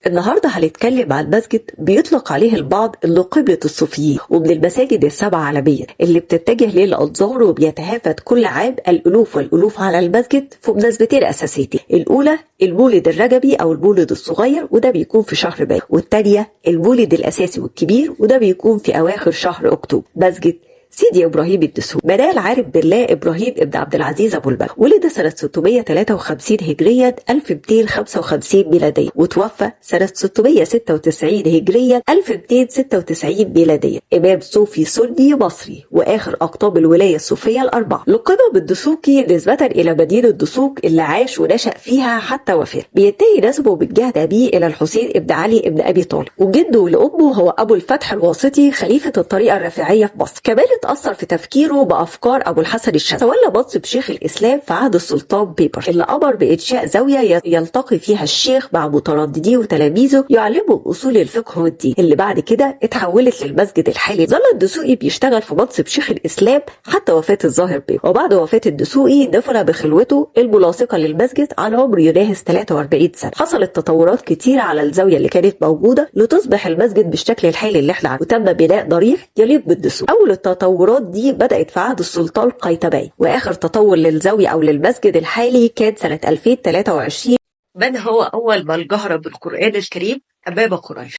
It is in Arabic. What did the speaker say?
النهارده هنتكلم عن مسجد بيطلق عليه البعض انه قبلة الصوفيين، ومن المساجد السبعة عالميا اللي بتتجه ليه الانظار، وبيتهافت كل عام الالوف والالوف على المسجد في مناسبتين اساسيتين. الاولى المولد الرجبي او المولد الصغير، وده بيكون في شهر مايو، والثانيه المولد الاساسي والكبير، وده بيكون في اواخر شهر اكتوبر. مسجد سيدي ابراهيم الدسوقي بناه العارف بالله ابراهيم ابن عبد العزيز ابو البكر، ولد سنه 653 هجريا 1255 ميلاديا، وتوفى سنه 696 هجريا 1296 ميلاديا. امام صوفي سني مصري، واخر اقطاب الولايه الصوفيه الاربعه. لقب بالدسوقي نسبه الى مدينه دسوق اللي عاش ونشا فيها حتى وفاه. بينتهي نسبه من جهه ابيه الى الحسين ابن علي ابن ابي طالب، وجده لامه هو ابو الفتح الواسطي خليفه الطريقه الرافعيه في مصر. كمان اتأثر في تفكيره بأفكار أبو الحسن الشاذلي. تولى منصب شيخ الإسلام في عهد السلطان بيبر، اللي أمر بإنشاء زاوية يلتقي فيها الشيخ مع متردديه وتلاميذه يعلمهم أصول الفقه والدين، اللي بعد كده اتحولت للمسجد الحالي. ظل الدسوقي بيشتغل في منصب شيخ الإسلام حتى وفاة الظاهر بيبر، وبعد وفاة الدسوقي دفن بخلوته الملاصقة للمسجد على عمر يناهز 43 سنة. حصلت تطورات كتيرة على الزاوية اللي كانت موجودة لتصبح المسجد بالشكل الحالي اللي احنا عارفينه، وتم بناء ضريح يليق بالدسوقي. أول التطورات دي بدأت في عهد السلطان قايتباي، واخر تطور للزاوية او للمسجد الحالي كان سنة 2023. من هو اول من جهر بالقرآن الكريم امام قريش؟